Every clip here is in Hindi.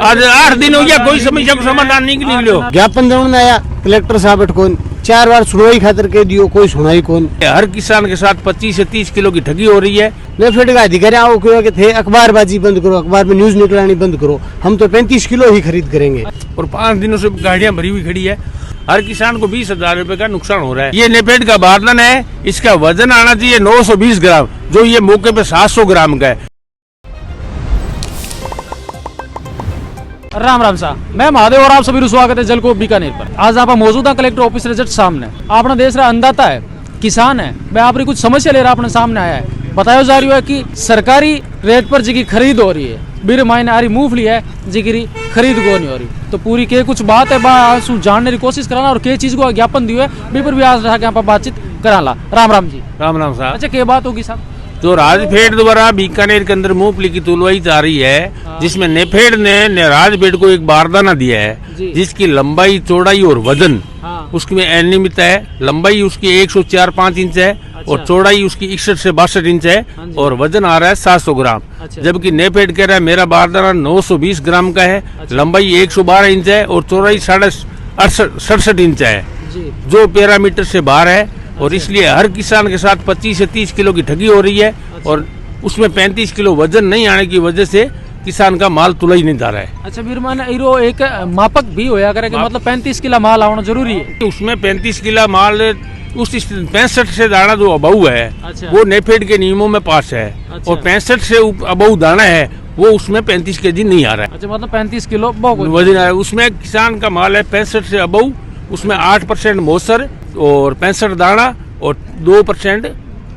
आज 8 दिन हो गया, कोई समस्या को समाधान नहीं निकलो। ज्ञापन देने आया कलेक्टर साहब कौन 4 बार सुनवाई खातिर के दियो, कोई सुनाई कौन। हर किसान के साथ 25 से 30 किलो की ठगी हो रही है। नेफेड का अधिकारी आओ के थे अखबारबाजी बंद करो, अखबार में न्यूज निकलानी बंद करो, हम तो 35 किलो ही खरीद करेंगे। और 5 दिनों से गाड़ियां भरी हुई खड़ी है। हर किसान को 20,000 रुपए का नुकसान हो रहा है। ये नेफेड का बारदान है, इसका वजन आना चाहिए 920 ग्राम, जो ये मौके पे 700 ग्राम का है। राम राम साहब, मैं महादेव और आप सभी स्वागत है जलको बीकानेर पर। आज आप मौजूद है कलेक्टर ऑफिस रिजल्ट सामने। आपने देश रहा अन्नदाता है, किसान है, मैं आपकी कुछ समस्या ले रहा अपने सामने आया है। बताया जा रही है कि सरकारी रेट पर जिकी खरीद हो रही है, बिर मायने आ रही मूंगफली है जिकी खरीद को नहीं हो रही। तो पूरी के कुछ बात है जानने की कोशिश कराना और के चीज को ज्ञापन दियो है बी पर भी आज रहा के यहाँ बातचीत कराला। राम राम जी। राम राम साहब। अच्छा, क्या बात होगी साहब? जो राजफेड द्वारा बीकानेर के अंदर मूंगफली की तुलवाई जा रही है, जिसमें नेफेड ने राजफेड को एक बारदाना दिया है जिसकी लंबाई, चौड़ाई और वजन उसमें अनियमित है। लंबाई उसकी 104-5 इंच है और चौड़ाई उसकी 61 से 62 इंच है और वजन आ रहा है 700 ग्राम। जबकि नेफेड कह रहा है मेरा बारदाना 920 ग्राम का है, लंबाई 112 इंच है और चौड़ाई 67 इंच है, जो पैरामीटर से बाहर है। और इसलिए हर किसान के साथ 25 से 30 किलो की ठगी हो रही है और उसमें 35 किलो वजन नहीं आने की वजह से किसान का माल तुला ही नहीं जा रहा है। अच्छा, फिर मैंने एक मापक भी होया करे कि मतलब 35 किलो माल आना जरूरी है। उसमें 35 किलो माल उस 65 से दाना जो अबऊ है वो नेफेड के नियमों में पास है। और 65 से अबऊ दाना है वो उसमें 35 केजी नहीं आ रहा है। अच्छा, मतलब 35 किलो वजन आ रहा है। उसमें किसान का माल है 65 से अबऊ, उसमें 8% मोसर और 65 दाना और 2%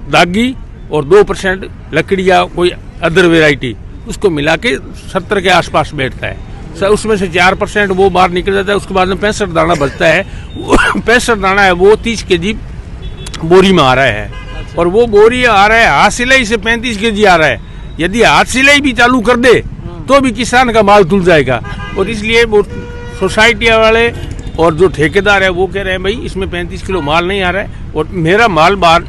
दागी और 2% लकड़िया कोई अदर वेराइटी, उसको मिला के 70 के आसपास बैठता है। उसमें से 4% वो बाहर निकल जाता है। उसके बाद में 65 दाना बचता है। 65 दाना है वो 30 केजी बोरी में आ रहा है। और वो बोरी आ रहा है हाथ सिलाई से 35 केजी आ रहा है। यदि हाथ सिलाई भी चालू कर दे तो भी किसान का माल तुल जाएगा। और इसलिए वो सोसाइटी वाले और जो ठेकेदार है वो कह रहे हैं भाई इसमें 35 किलो माल नहीं आ रहा है और मेरा माल बाहर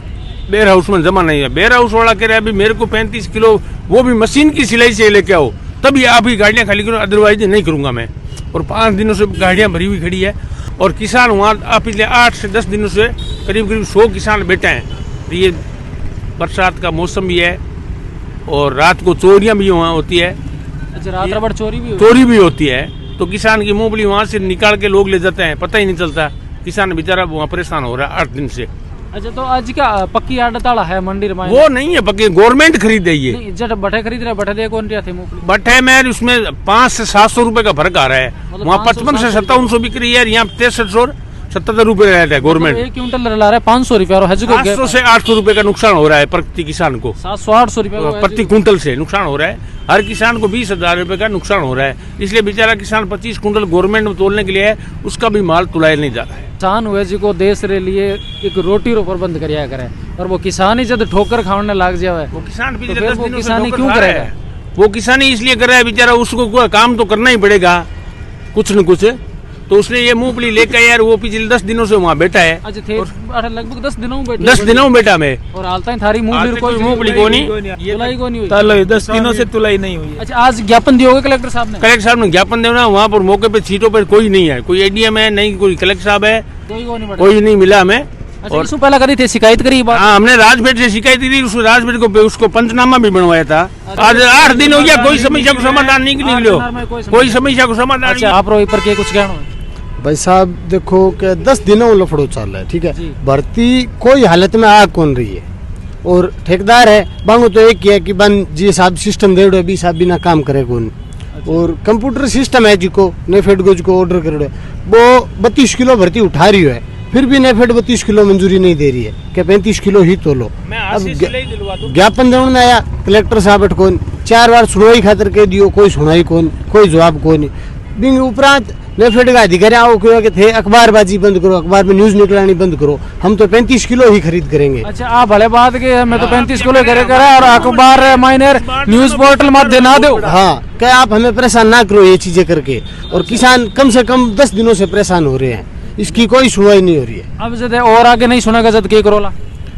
बेयर हाउस में जमा नहीं है। बेयर हाउस वाला कह रहा है अभी मेरे को 35 किलो वो भी मशीन की सिलाई से लेके आओ, तभी आप ही गाड़ियाँ खाली करो, अदरवाइज नहीं करूँगा मैं। और 5 दिनों से गाड़ियाँ भरी हुई खड़ी है और किसान वहाँ आप पिछले 8 से 10 दिनों से करीब 100 किसान बैठे हैं। ये बरसात का मौसम भी है और रात को चोरियाँ भी वहाँ होती है। अच्छा, रात भर चोरी भी होती है तो किसान की मूंगफली वहाँ से निकाल के लोग ले जाते हैं, पता ही नहीं चलता। किसान बेचारा वहाँ परेशान हो रहा है 8 दिन से। अच्छा, तो आज क्या पक्की आड़ताड़ा है मंडी में? वो नहीं है पक्की, गवर्नमेंट खरीद रही है। जब बठे खरीद रहे, बठे दे कौन थे मूंगफली? बठे में उसमें 500 से 700 रुपए का फर्क आ रहा है। वहाँ 55 से 5700 बिक रही है, यहाँ 6377 रुपए रहता है गवर्नमेंट। 1 क्विंटल ला रहा है 500 रुपए और 700 से 800 रुपए का नुकसान हो रहा है प्रति किसान को। 700-800 रुपए प्रति कुंटल से नुकसान हो रहा है। हर किसान को 20,000 रुपए का नुकसान हो रहा है। इसलिए बेचारा किसान 25 कुंटल गवर्नमेंट में तोलने के लिए है, उसका भी माल तुलाया नहीं जा रहा है। किसान हुए जी को देश रे लिए एक रोटी रो प्रबंध करिया करे और वो किसान ही जब ठोकर खाने लग जाए वो किसान पिछले 10 दिनों से किसानी क्यों करेगा? वो किसानी इसलिए कर रहा है बेचारा, उसको कोई काम तो करना ही पड़ेगा कुछ न कुछ। तो उसने ये मूंगफली लेकर यार वो पिछले 10 दिनों से वहाँ बैठा है। अच्छा, लगभग 10 दिनों में 10 दिनों में बैठा मैं। और हालता ही थारी मूंगफली को नहीं तुलाई को नहीं हुई। 10 दिनों से तुलाई नहीं हुई। अच्छा, आज ज्ञापन दिया होगा कलेक्टर साहब ने? कलेक्टर साहब ने ज्ञापन देना, वहाँ पर मौके पे सीटों पर कोई नहीं है, कोई एडीएम है नहीं, कोई कलेक्टर साहब है, कोई नहीं मिला हमें। और इससे पहले करी थी शिकायत करी बात? हाँ, हमने राजफेड से शिकायत की, राजफेड को उसको पंचनामा भी बनवाया था। आज 8 दिन हो गया, कोई समस्या को समाधान नहीं निकलो, कोई समस्या को समाधान। अच्छा, आप रो पर के कुछ कहना है? भाई साहब देखो कि 10 दिनों लफड़ो चल रहा है, ठीक है। भर्ती कोई हालत में आ कौन रही है और ठेकेदार है बांगो तो एक ही है कि बन जी साहब सिस्टम दे बी साहब बिना काम करे कौन। और कंप्यूटर सिस्टम है जिको नेफेड को जिको ऑर्डर कर वो 32 किलो भर्ती उठा रही है, फिर भी नेफेड 32 किलो मंजूरी नहीं दे रही है कि 35 किलो ही तोलो। अब ज्ञापन देने आया कलेक्टर साहब कौन 4 बार सुनवाई खातिर के दियो, कोई सुनाई कौन, कोई जवाब कौन। बिंग उपरांत नेफेड का अधिकारी आओ के थे अखबारबाजी बंद करो, अखबार में न्यूज निकलानी बंद करो, हम तो 35 किलो ही खरीद करेंगे। अच्छा, आप भले बात के मैं तो 35 किलो करा और अखबार माइनर न्यूज पोर्टल मत ना दो। हाँ, क्या आप हमें परेशान ना करो ये चीजें करके। और किसान कम से कम 10 दिनों से परेशान हो रहे हैं, इसकी कोई सुनवाई नहीं हो रही है। अब जब और आगे नहीं सुनेगा जब क्या करोला?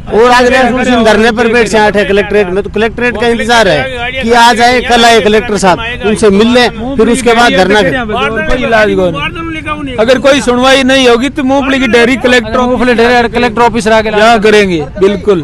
और आगे उसी धरने पर बैठ से आठे कलेक्ट्रेट में, तो कलेक्ट्रेट का इंतजार है कि आ जाए, कल आए कलेक्टर साहब, उनसे मिल ले, फिर उसके बाद धरना करें। कोई इलाज को नहीं। अगर कोई सुनवाई नहीं होगी तो मूंगफली की डेयरी कलेक्टर ऑफिस आके यहाँ करेंगे, बिल्कुल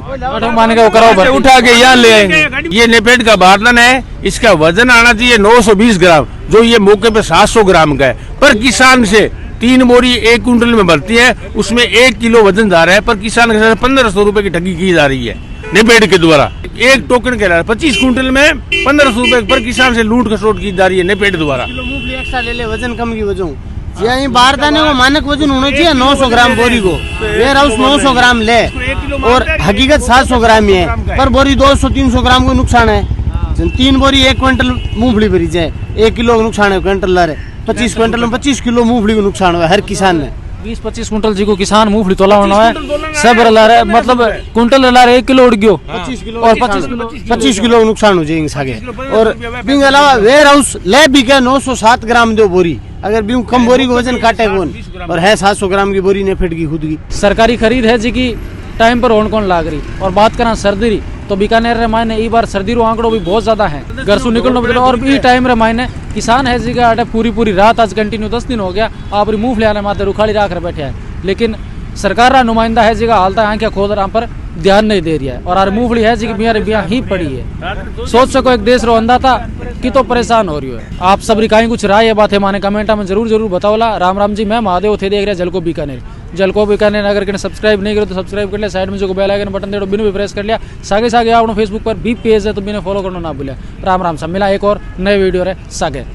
माने का वो कराओ, उठा के यहाँ ले आएंगे। ये नेपेड का बारदान है, इसका वजन आना चाहिए 920 ग्राम, जो ये मौके पे 700 ग्राम का है। पर किसान से 3 बोरी 1 कुंटल में भरती है, उसमें 1 किलो वजन जा रहा है, पर किसान के साथ 1500 रुपए की ठगी की जा रही है नेपेड के द्वारा। एक टोकन के 25 कुंटल में 1500 रुपए पर किसान से लूट खसोट की जा रही है नेपेड द्वारा। मूंगफली एक्स्ट्रा ले ले, वजन कम की वजह यही बारदाने को मानक वजन होना चाहिए 900 ग्राम बोरी को, वेयर हाउस 900 ग्राम ले, और हकीकत 700 ग्राम ही है, पर बोरी 200-300 ग्राम को नुकसान है। 3 बोरी 1 क्विंटल मूंगफली भरी जाए, 1 किलो का नुकसान है क्विंटल ला रहे, 25 क्विंटल में 25 किलो मूंगफली को नुकसान हुआ हर किसान ने। 20-25 कुंटल जी को किसान मूंगफली तोला होना है, सब ला रहे, मतलब कुंटल ला रहे 1 किलो उड़ गयो, 25 किलो और 25 किलो का नुकसान हो जाएंगे सागे। और बिंग अलावा वेयर हाउस ले भी के 907 ग्राम दो बोरी, अगर बिंग कम बोरी को वजन काटे कौन, और है 700 ग्राम की बोरी ने फिट की खुद की। सरकारी खरीद है जी की टाइम पर होन कौन लाग रही। और बात करा सर्दी री, तो बीकानेर रे मायने ई बार सर्दी रो आंकड़ो भी बहुत ज्यादा है, घर से निकलना बदलो। और ई टाइम रे मायने किसान है जी का पूरी रात आज कंटिन्यू 10 दिन हो गया आप मूंगफली आने माते रुखाड़ी राख रहे बैठे हैं, लेकिन सरकार रा नुमाइंदा है जी का हालता आंखें खोद रहा पर ध्यान नहीं दे रहा है। और मूंगफली है जी की बिया ही पड़ी है। सोच सको एक देश रो अंदा था कि तो परेशान हो रही है। आप सब रिकाई कुछ राय ये बात है माने कमेंटा में जरूर बताओला। राम जी, मैं महादेव थे देख रहे जलको बीकानेर। अगर किसी सब्सक्राइब नहीं करो तो सब्सक्राइब कर लिया, साइड में जो बेल आइकन बटन दे बिना भी प्रेस कर लिया। सागे आपने फेसबुक पर भी पेज है तो बिना फॉलो करना ना भूलिया। राम सब मिला एक और नए वीडियो रे सागे।